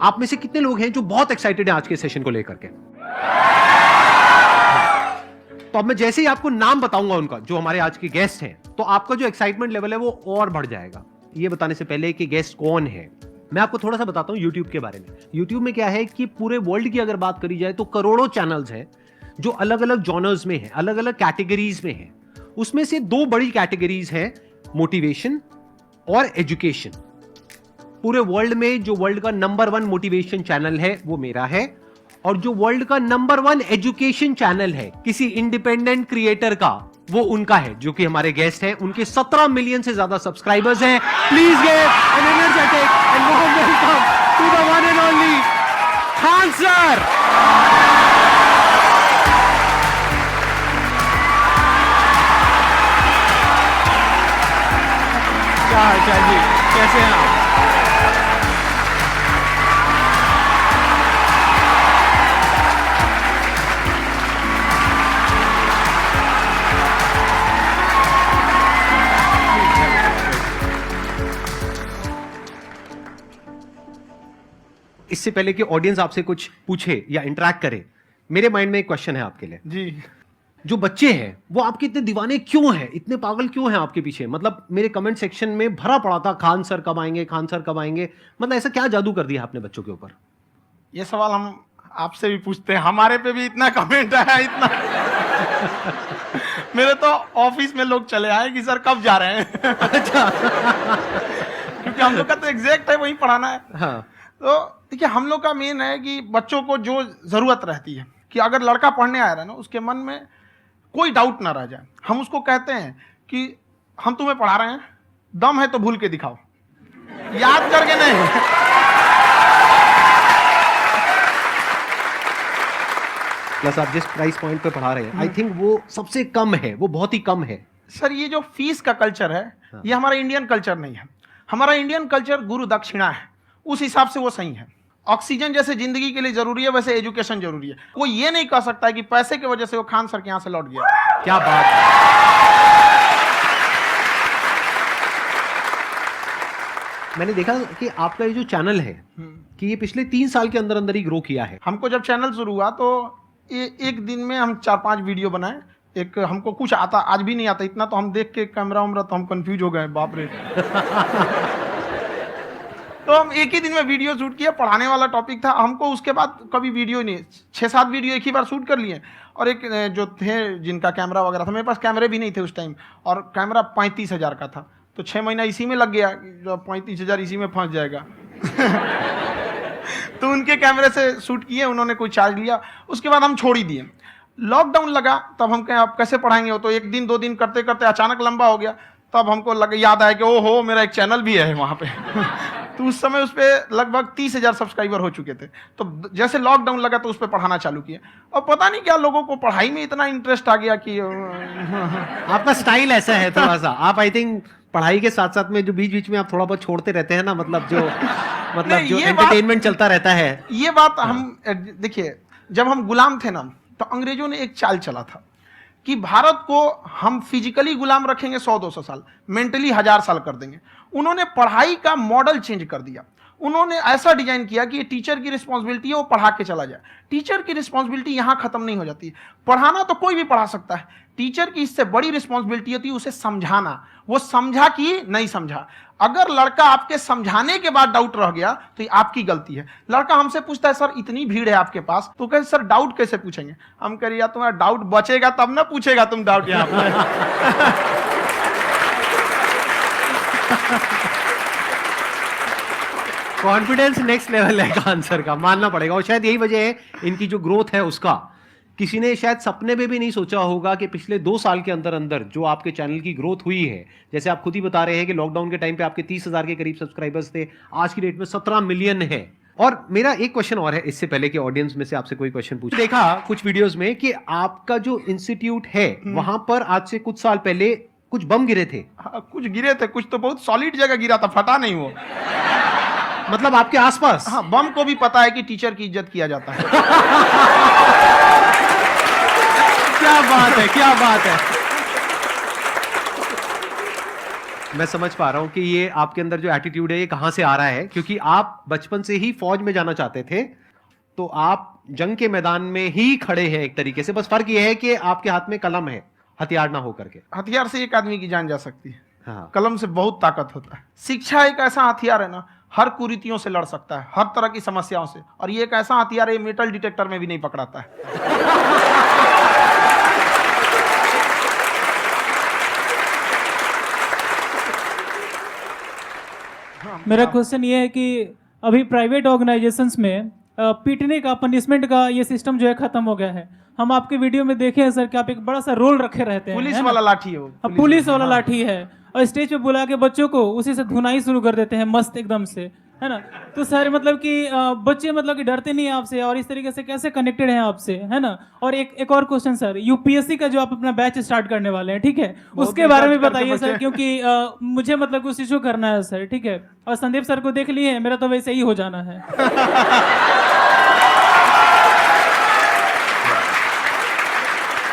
आप में से कितने लोग हैं जो बहुत एक्साइटेड हैं आज के सेशन को लेकर के? तो अब मैं जैसे ही आपको नाम बताऊंगा उनका, जो हमारे आज के गेस्ट हैं, तो आपका जो एक्साइटमेंट लेवल है वो और बढ़ जाएगा। ये बताने से पहले कि गेस्ट कौन है, मैं आपको थोड़ा सा बताता हूं YouTube के बारे में। YouTube में क्या है कि पूरे वर्ल्ड की अगर बात करी जाए तो करोड़ों चैनल्स हैं जो अलग अलग जॉनर्स में हैं, अलग अलग कैटेगरीज में हैं। उसमें से दो बड़ी कैटेगरीज हैं, मोटिवेशन और एजुकेशन। पूरे वर्ल्ड में जो वर्ल्ड का नंबर 1 मोटिवेशन चैनल है वो मेरा है, और जो वर्ल्ड का नंबर 1 एजुकेशन चैनल है किसी इंडिपेंडेंट क्रिएटर का, वो उनका है, जो कि हमारे गेस्ट हैं। उनके 17 मिलियन से ज्यादा सब्सक्राइबर्स हैं। Please give an energetic and warm welcome to the one and only Khan sir. क्या हाल जी, कैसे हैं आप? इससे पहले कि ऑडियंस आपसे कुछ पूछे या इंटरेक्ट करे, मेरे माइंड में एक क्वेश्चन है आपके लिए जी। जो बच्चे हैं वो आपके इतने दीवाने क्यों हैं, इतने पागल क्यों हैं आपके पीछे? मतलब मेरे कमेंट सेक्शन में भरा पड़ा था, खान सर कब आएंगे, खान सर कब आएंगे। मतलब ऐसा क्या जादू कर दिया आपने बच्चों के ऊपर? ये सवाल हम आपसे भी पूछते हैं, हमारे पे भी इतना कमेंट आया, इतना मेरे तो ऑफिस में लोग चले आए कि सर कब जा रहे हैं। अच्छा। क्योंकि हम लोग का तो एग्जैक्ट है, वही पढ़ाना है। हाँ। तो देखिए, हम लोग का मेन है कि बच्चों को जो जरूरत रहती है कि अगर लड़का पढ़ने आ रहा है ना, उसके मन में कोई डाउट ना रह जाए। हम उसको कहते हैं कि हम तुम्हें पढ़ा रहे हैं, दम है तो भूल के दिखाओ, याद करके नहीं। प्लस आप जिस प्राइस पॉइंट पे पढ़ा रहे हैं, आई थिंक वो सबसे कम है, वो बहुत ही कम है। सर, ये जो फीस का कल्चर है, ये हमारा इंडियन कल्चर नहीं है। हमारा इंडियन कल्चर गुरु दक्षिणा है, उस हिसाब से वो सही है। ऑक्सीजन जैसे जिंदगी के लिए जरूरी है, वैसे एजुकेशन जरूरी है। कोई ये नहीं कह सकता है कि पैसे की वजह से वो खान सर के यहां से लौट गया। क्या बात है। मैंने देखा कि आपका ये जो चैनल है कि ये पिछले 3 साल के अंदर अंदर ही ग्रो किया है। हमको जब चैनल शुरू हुआ तो एक दिन में हम 4-5 वीडियो बनाए। एक हमको कुछ आता, आज भी नहीं आता इतना, तो हम देख के कैमरा उमरा तो हम कंफ्यूज हो गए, बाप रे। तो हम एक ही दिन में वीडियो शूट किया, पढ़ाने वाला टॉपिक था हमको। उसके बाद कभी वीडियो नहीं, 6-7 वीडियो एक ही बार शूट कर लिए। और एक जो थे जिनका कैमरा वगैरह था, मेरे पास कैमरे भी नहीं थे उस टाइम, और कैमरा 35,000 का था, तो 6 महीना इसी में लग गया। जो 35,000 इसी में फंस जाएगा। तो उनके कैमरे से शूट किए, उन्होंने कोई चार्ज लिया, उसके बाद हम छोड़ ही दिए। लॉकडाउन लगा, तब हम कहें आप कैसे पढ़ाएंगे, वो तो 1 दिन 2 दिन करते करते अचानक लंबा हो गया। तब हमको याद आया कि ओहो, मेरा एक चैनल भी है वहाँ पे। तो उस समय उस पर लगभग 30,000 सब्सक्राइबर हो चुके थे। तो जैसे लॉकडाउन लगा तो उस पर पढ़ाना चालू किया, और पता नहीं क्या लोगों को पढ़ाई में इतना इंटरेस्ट आ गया कि आपका स्टाइल ऐसा है थोड़ा सा। आप आई थिंक पढ़ाई के साथ साथ में जो बीच बीच में आप थोड़ा बहुत छोड़ते रहते हैं ना, मतलब जो एंटरटेनमेंट चलता रहता है। ये बात हम देखिए, जब हम गुलाम थे ना, तो अंग्रेजों ने एक चाल चला था कि भारत को हम फिजिकली गुलाम रखेंगे 100-200 साल, मेंटली 1000 साल कर देंगे। उन्होंने पढ़ाई का मॉडल चेंज कर दिया। उन्होंने ऐसा डिजाइन किया कि ये टीचर की रिस्पॉन्सिबिलिटी है, वो पढ़ा के चला जाए। टीचर की रिस्पॉन्सिबिलिटी यहाँ खत्म नहीं हो जाती। पढ़ाना तो कोई भी पढ़ा सकता है, टीचर की इससे बड़ी रिस्पॉन्सिबिलिटी होती है उसे समझाना। वो समझा कि नहीं समझा। अगर लड़का आपके समझाने के बाद डाउट रह गया तो ये आपकी गलती है। लड़का हमसे पूछता है, सर इतनी भीड़ है आपके पास, तो कहते सर डाउट कैसे पूछेंगे? हम कह रहे यार, तुम्हारा डाउट बचेगा तब ना पूछेगा तुम डाउट यहाँ पर। कॉन्फिडेंस नेक्स्ट लेवल है खान सर का, मानना पड़ेगा। और शायद यही वजह है इनकी जो ग्रोथ है उसका। किसी ने शायद सपने में भी नहीं सोचा होगा कि पिछले 2 साल के अंदर अंदर जो आपके चैनल की ग्रोथ हुई है, जैसे आप खुद ही बता रहे हैं कि लॉकडाउन के टाइम पे आपके 30,000 के करीब सब्सक्राइबर्स थे, आज की डेट में 17 मिलियन है। और मेरा एक क्वेश्चन और है, इससे पहले कि ऑडियंस में से आपसे कोई क्वेश्चन पूछे। देखा कुछ वीडियोस में कि आपका जो इंस्टीट्यूट है वहां पर आज से कुछ साल पहले कुछ बम गिरे थे। कुछ गिरे थे, कुछ तो बहुत सॉलिड जगह गिरा था, फटा नहीं वो। मतलब आपके आसपास? हाँ, बम को भी पता है कि टीचर की इज्जत किया जाता है। क्या बात है, क्या बात है। मैं समझ पा रहा हूं कि ये आपके अंदर जो एटीट्यूड है ये कहां से आ रहा है, क्योंकि आप बचपन से ही फौज में जाना चाहते थे, तो आप जंग के मैदान में ही खड़े हैं एक तरीके से। बस फर्क ये है कि आपके हाथ में कलम है, हथियार ना हो करके। हथियार से एक आदमी की जान जा सकती है, हाँ। कलम से बहुत ताकत होता है। शिक्षा एक ऐसा हथियार है ना, हर कुरीतियों से लड़ सकता है, हर तरह की समस्याओं से। और ये एक ऐसा हथियार है, मेटल डिटेक्टर में भी नहीं पकड़ाता है। मेरा क्वेश्चन ये है कि अभी प्राइवेट ऑर्गेनाइजेशंस में पीटने का, पनिशमेंट का ये सिस्टम जो है खत्म हो गया है। हम आपके वीडियो में देखे हैं सर कि आप एक बड़ा सा रोल रखे रहते हैं, पुलिस है ना? वाला लाठी है वो, पुलिस वाला लाठी है, और स्टेज पे बुला के बच्चों को उसी से धुनाई शुरू कर देते हैं मस्त एकदम से, है ना? तो सर मतलब कि बच्चे मतलब कि डरते नहीं हैं आपसे, और इस तरीके से कैसे कनेक्टेड हैं आपसे, है ना? और एक और क्वेश्चन सर, यूपीएससी का जो आप अपना बैच स्टार्ट करने वाले हैं, ठीक है, उसके बारे में बताइए सर, क्योंकि मुझे मतलब कुछ इशू करना है सर, ठीक है? और संदीप सर को देख लिए, मेरा तो वैसे ही हो जाना है।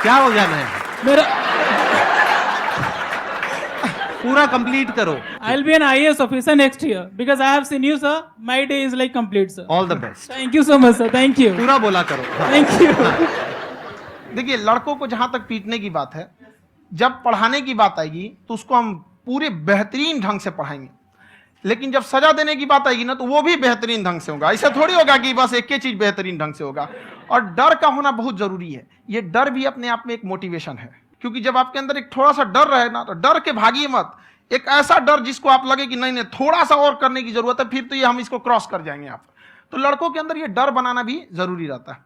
क्या हो जाना है? मेरा पूरा कंप्लीट करो। I'll be an IAS officer next year because I have seen you, sir. My day is like complete, sir. All the best. Thank you so much, sir. Thank you. पूरा बोला करो। Thank you. देखिए, लड़कों को जहां तक पीटने की बात है, जब पढ़ाने की बात आएगी तो उसको हम पूरे बेहतरीन ढंग से पढ़ाएंगे। लेकिन जब सजा देने की बात आएगी ना, तो वो भी बेहतरीन ढंग से होगा। ऐसा थोड़ी होगा कि बस एक ही चीज बेहतरीन ढंग से होगा। और डर का होना बहुत जरूरी है। ये डर भी अपने आप में एक मोटिवेशन है, क्योंकि जब आपके अंदर एक थोड़ा सा डर रहे ना, तो डर के भागिए मत। एक ऐसा डर जिसको आप लगे कि नहीं नहीं थोड़ा सा और करने की जरूरत है, फिर तो ये हम इसको क्रॉस कर जाएंगे आप। तो लड़कों के अंदर ये डर बनाना भी जरूरी रहता है।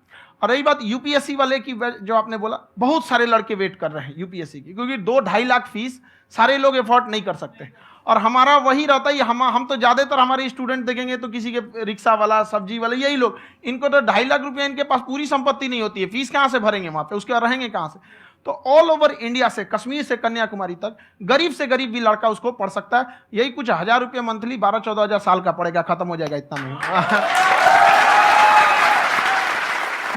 और रही बात यूपीएससी वाले की, जो आपने बोला, बहुत सारे लड़के वेट कर रहे हैं यूपीएससी की, क्योंकि 2-2.5 लाख फीस सारे लोग एफोर्ड नहीं कर सकते। और हमारा वही रहता है, हम तो ज्यादातर हमारे स्टूडेंट देखेंगे तो किसी के रिक्शा वाला, सब्जी वाला, यही लोग, इनको तो 2.5 लाख रुपया, इनके पास पूरी संपत्ति नहीं होती है, फीस कहाँ से भरेंगे वहां पे, उसके बाद रहेंगे कहाँ से? तो ऑल ओवर इंडिया से, कश्मीर से कन्याकुमारी तक, गरीब से गरीब भी लड़का उसको पढ़ सकता है। यही कुछ 1000 रुपये मंथली, 12-14 हजार साल का पड़ेगा, खत्म हो जाएगा इतना में।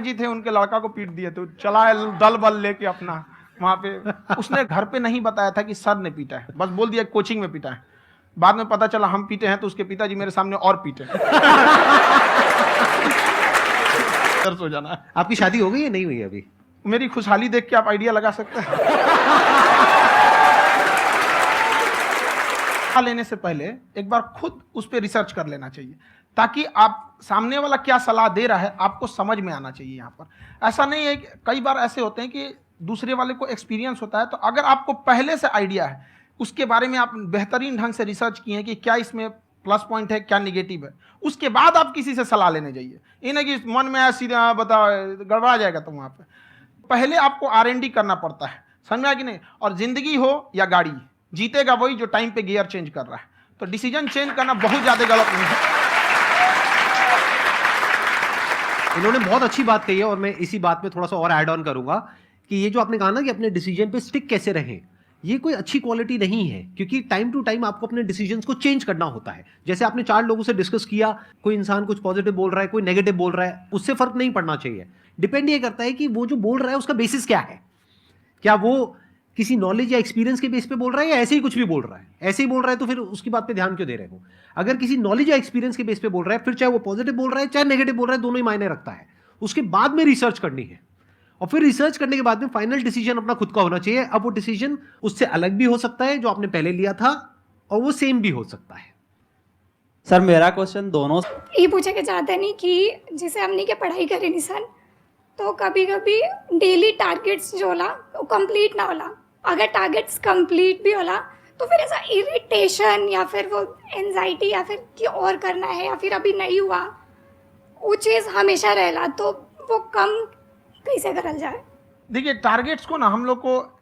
जी थे, उनके लड़का को पीट दिए, तो चला दल बल लेके अपना वहां पे। उसने घर पे नहीं बताया था कि सर ने पीटा है, बस बोल दिया कोचिंग में पीटा है। बाद में पता चला हम पीटे हैं, तो उसके पिताजी मेरे सामने और पीटे। हो जाना है। आपकी शादी हो गई है? नहीं हुई अभी? मेरी खुशहाली देख के आप आइडिया लगा सकते हैं। लेने से पहले एक बार खुद उस पर रिसर्च कर लेना चाहिए, ताकि आप सामने वाला क्या सलाह दे रहा है आपको समझ में आना चाहिए। यहाँ पर ऐसा नहीं है कि कई बार ऐसे होते हैं कि दूसरे वाले को एक्सपीरियंस होता है, तो अगर आपको पहले से आइडिया है, उसके बारे में आप बेहतरीन ढंग से रिसर्च किए हैं कि क्या इसमें प्लस पॉइंट है, क्या निगेटिव है, उसके बाद आप किसी से सलाह लेने जाइए। ये नहीं कि मन में सीधा बता, गड़बड़ा जाएगा। तो वहाँ पे पहले आपको R&D करना पड़ता है, समझ में आया कि नहीं? और जिंदगी हो या गाड़ी, जीतेगा वही जो टाइम पे गियर चेंज कर रहा है। तो डिसीजन चेंज करना बहुत ज्यादा गलत नहीं है। इन्होंने बहुत अच्छी बात कही है, और मैं इसी बात में थोड़ा सा और ऐड ऑन करूंगा कि ये जो आपने कहा ना कि अपने डिसीजन पे स्टिक कैसे रहें, ये कोई अच्छी क्वालिटी नहीं है, क्योंकि टाइम टू टाइम आपको अपने डिसीजंस को चेंज करना होता है। जैसे आपने 4 लोगों से डिस्कस किया, कोई इंसान कुछ पॉजिटिव बोल रहा है, कोई नेगेटिव बोल रहा है, उससे फर्क नहीं पड़ना चाहिए। डिपेंड ये करता है कि वो जो बोल रहा है उसका बेसिस क्या है। क्या वो किसी नॉलेज या एक्सपीरियंस के बेस पे बोल रहा है, या ऐसे ही कुछ भी बोल रहा है? ऐसे ही बोल रहा है तो फिर उसकी बात पे ध्यान क्यों दे रहे हो? अगर किसी नॉलेज या एक्सपीरियंस के बेस पे बोल रहा है, फिर चाहे वो पॉजिटिव बोल रहा है चाहे नेगेटिव बोल रहा है, दोनों ही मायने रखता है। उसके बाद में रिसर्च करनी है, और फिर रिसर्च करने के बाद में फाइनल डिसीजन अपना खुद का होना चाहिए। अब वो डिसीजन उससे अलग भी हो सकता है जो आपने पहले लिया था, और वो सेम भी हो सकता है। सर मेरा क्वेश्चन दोनों ये पूछा के चाहते नहीं कि जैसे हमने के पढ़ाई करे नहीं सन, तो कभी कभी डेली टारगेट्स जो होला वो कंप्लीट ना होला। अगर टारगेट्स कंप्लीट भी होला तो फिर ऐसा इरिटेशन या फिर वो एंजाइटी या फिर कि और करना है या फिर अभी नहीं हुआ, वो चीज़ हमेशा रहेला। तो वो कम कैसे करल जाए? देखिए, टारगेट्स को ना हम लोग को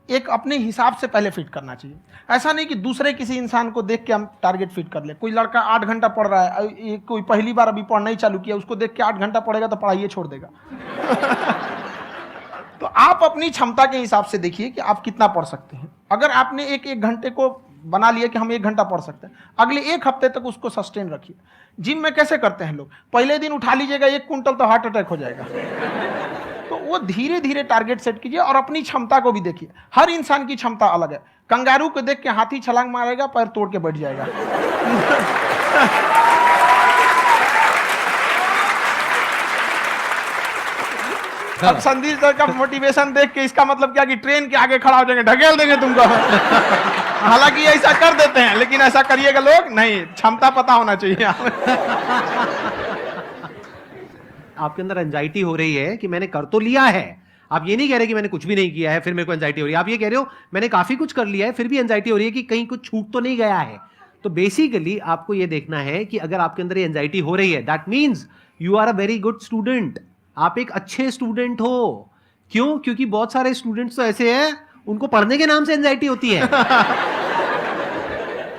एक अपने हिसाब से पहले फिट करना चाहिए। ऐसा नहीं कि दूसरे किसी इंसान को देख के हम टारगेट फिट कर ले। कोई लड़का 8 घंटा पढ़ रहा है, कोई पहली बार अभी पढ़ना ही चालू किया, उसको देख के 8 घंटा पढ़ेगा तो पढ़ाई छोड़ देगा। तो आप अपनी क्षमता के हिसाब से देखिए कि आप कितना पढ़ सकते हैं। अगर आपने एक घंटे को बना लिया कि हम 1 घंटा पढ़ सकते हैं, अगले 1 हफ्ते तक उसको सस्टेन रखिए। जिम में कैसे करते हैं लोग, पहले दिन उठा लीजिएगा 1 कुंटल तो हार्ट अटैक हो जाएगा। तो वो धीरे धीरे टारगेट सेट कीजिए और अपनी क्षमता को भी देखिए। हर इंसान की क्षमता अलग है। कंगारू को देख के हाथी छलांग मारेगा, पैर तोड़ के बैठ जाएगा। अब संदीप सर का मोटिवेशन देख के इसका मतलब क्या कि ट्रेन के आगे खड़ा हो जाएंगे, ढकेल देंगे तुमको। हालांकि ऐसा कर देते हैं, लेकिन ऐसा करिएगा लोग नहीं, क्षमता पता होना चाहिए। आपके अंदर एंजाइटी हो रही है कि मैंने कर तो लिया है। आप ये नहीं कह रहे कि मैंने कुछ भी नहीं किया है फिर मेरे को एंजाइटी हो रही है। आप ये कह रहे हो मैंने काफी कुछ कर लिया है फिर भी एंजाइटी हो रही है कि कहीं कुछ छूट तो नहीं गया है। तो बेसिकली आपको ये देखना है कि अगर आपके अंदर ये एंजाइटी हो रही है, that means you are a very good student. आप एक अच्छे स्टूडेंट हो। क्यों? क्योंकि बहुत सारे स्टूडेंट्स तो ऐसे हैं उनको पढ़ने के नाम से एंजाइटी होती है।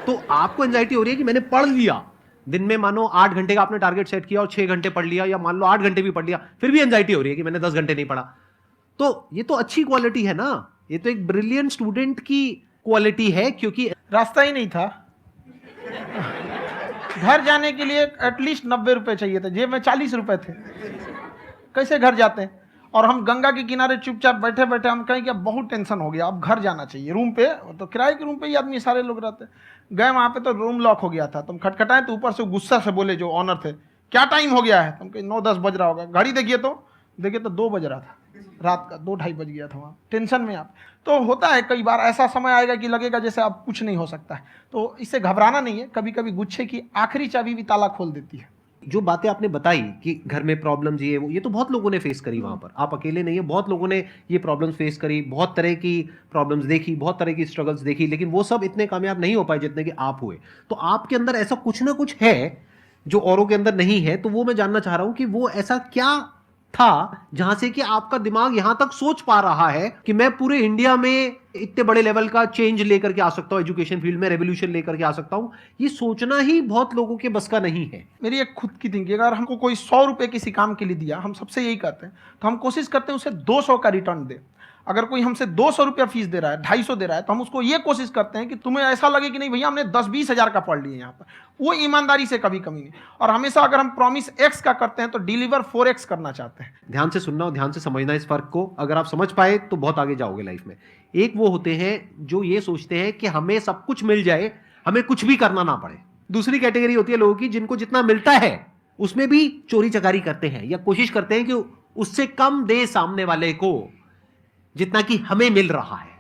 तो आपको एंजाइटी हो रही है कि मैंने पढ़ लिया, दिन में मानो 8 घंटे का आपने टारगेट सेट किया और 6 घंटे पढ़ लिया, या मान लो 8 घंटे भी पढ़ लिया, फिर भी एंजाइटी हो रही है कि मैंने 10 घंटे नहीं पढ़ा। तो ये तो अच्छी क्वालिटी है ना, ये तो एक ब्रिलियंट स्टूडेंट की क्वालिटी है। क्योंकि रास्ता ही नहीं था। घर जाने के लिए एटलीस्ट 90 रुपए चाहिए थे, जेब में 40 रुपए थे। कैसे घर जाते हैं? और हम गंगा के किनारे चुपचाप बैठे बैठे हम कहें कि अब बहुत टेंशन हो गया, अब घर जाना चाहिए। रूम पे, तो किराए के रूम पे ही आदमी सारे लोग रहते हैं। गए वहाँ पे तो रूम लॉक हो गया था। तुम खटखटाए तो ऊपर से गुस्सा से बोले जो ऑनर थे, क्या टाइम हो गया है? तुम कहीं 9-10 बज रहा होगा। घड़ी देखिए तो 2 बज रहा था रात का, 2-2:30 बज गया था वहाँ। टेंशन में आप तो होता है, कई बार ऐसा समय आएगा कि लगेगा जैसे अब कुछ नहीं हो सकता है। तो इससे घबराना नहीं है। कभी कभी गुच्छे की आखिरी चाबी भी ताला खोल देती है। जो बातें आपने बताई कि घर में प्रॉब्लम्स ये वो, ये तो बहुत लोगों ने फेस करी वहां पर। आप अकेले नहीं है, बहुत लोगों ने ये प्रॉब्लम्स फेस करी, बहुत तरह की प्रॉब्लम्स देखी, बहुत तरह की स्ट्रगल्स देखी, लेकिन वो सब इतने कामयाब नहीं हो पाए जितने कि आप हुए। तो आपके अंदर ऐसा कुछ ना कुछ है जो औरों के अंदर नहीं है। तो वो मैं जानना चाह रहा हूं कि वो ऐसा क्या था जहां से कि आपका दिमाग यहां तक सोच पा रहा है कि मैं पूरे इंडिया में इतने बड़े लेवल का चेंज लेकर के आ सकता हूं, एजुकेशन फील्ड में रेवोल्यूशन लेकर के आ सकता हूं। ये सोचना ही बहुत लोगों के बस का नहीं है। मेरी एक खुद की थिंकिंग, अगर हमको कोई 100 रुपए किसी काम के लिए दिया, हम सबसे यही करते हैं, तो हम कोशिश करते हैं उसे 200 का रिटर्न दे। अगर कोई हमसे 200 रुपया फीस दे रहा है, 250 दे रहा है, तो हम उसको ये कोशिश करते हैं कि तुम्हें ऐसा लगे कि नहीं भैया हमने 10-20 हज़ार का पढ़ लिया यहाँ पर। वो ईमानदारी से कभी कमी नहीं। और हमेशा अगर हम प्रॉमिस एक्स का करते हैं तो डिलीवर 4x करना चाहते हैं। ध्यान से सुनना और ध्यान से समझना इस फर्क को। अगर आप समझ पाए तो बहुत आगे जाओगे लाइफ में। एक वो होते हैं जो ये सोचते हैं कि हमें सब कुछ मिल जाए, हमें कुछ भी करना ना पड़े। दूसरी कैटेगरी होती है लोगों की जिनको जितना मिलता है उसमें भी चोरी चकारी करते हैं या कोशिश करते हैं कि उससे कम दे सामने वाले को जितना कि हमें मिल रहा है।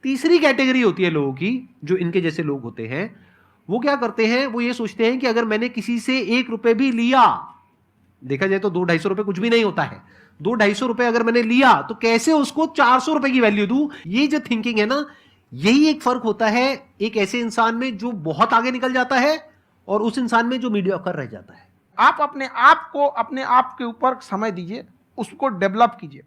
तीसरी कैटेगरी होती है लोगों की, जो इनके जैसे लोग होते हैं, वो क्या करते हैं, वो ये सोचते हैं कि अगर मैंने किसी से 1 रुपए भी लिया, देखा जाए तो 200-250 रुपए कुछ भी नहीं होता है, 200-250 रुपए अगर मैंने लिया तो कैसे उसको 400 रुपए की वैल्यू दूं। ये जो थिंकिंग है ना, यही एक फर्क होता है एक ऐसे इंसान में जो बहुत आगे निकल जाता है और उस इंसान में जो मीडियोकर रह जाता है। आप अपने आप के ऊपर समय दीजिए, उसको डेवलप कीजिए।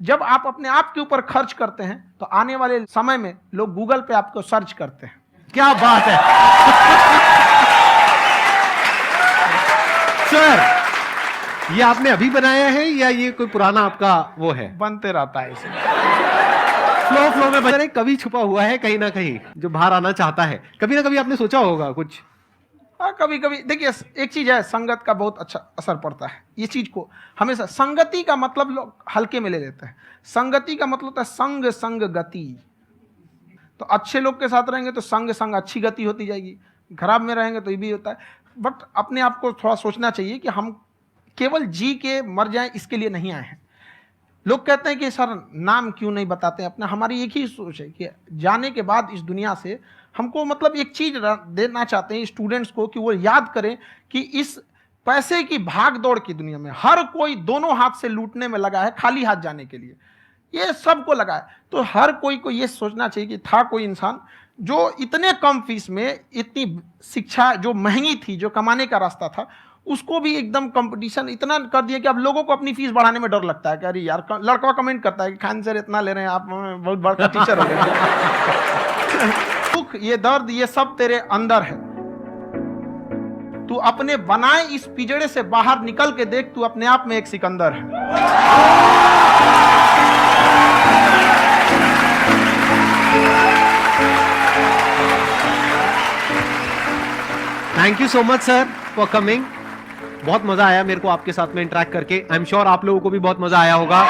जब आप अपने आप के ऊपर खर्च करते हैं तो आने वाले समय में लोग गूगल पे आपको सर्च करते हैं। क्या बात है सर, ये आपने अभी बनाया है या ये कोई पुराना आपका वो है? बनते रहता है इसे। फ्लो में बन कभी छुपा हुआ है कहीं ना कहीं जो बाहर आना चाहता है। कभी ना कभी आपने सोचा होगा कुछ। हाँ, कभी कभी देखिए, एक चीज है, संगत का बहुत अच्छा असर पड़ता है। ये चीज को हमेशा, संगति का मतलब लोग हल्के में ले लेते हैं। संगति का मतलब होता है संग संग गति। तो अच्छे लोग के साथ रहेंगे तो संग संग अच्छी गति होती जाएगी, खराब में रहेंगे तो ये भी होता है। बट अपने आप को थोड़ा सोचना चाहिए कि हम केवल जी के मर जाएं इसके लिए नहीं आए हैं। लोग कहते हैं कि सर नाम क्यों नहीं बताते अपना। हमारी एक ही सोच है कि जाने के बाद इस दुनिया से हमको मतलब एक चीज देना चाहते हैं स्टूडेंट्स को, कि वो याद करें कि इस पैसे की भाग दौड़ की दुनिया में हर कोई दोनों हाथ से लूटने में लगा है, खाली हाथ जाने के लिए ये सबको लगा है। तो हर कोई को ये सोचना चाहिए कि था कोई इंसान जो इतने कम फीस में इतनी शिक्षा जो महंगी थी, जो कमाने का रास्ता था, उसको भी एकदम कंपटीशन इतना कर दिया कि अब लोगों को अपनी फीस बढ़ाने में डर लगता है कि अरे यार, लड़का कमेंट करता है कि खान सर इतना ले रहे हैं, आप बहुत बड़ा टीचर हो गए। दुख, ये दर्द, ये सब तेरे अंदर है। तू अपने बनाए इस पिजड़े से बाहर निकल के देख, तू अपने आप में एक सिकंदर है। Thank you so much sir for coming. बहुत मजा आया मेरे को आपके साथ में इंटरेक्ट करके। आई एम श्योर आप लोगों को भी बहुत मजा आया होगा।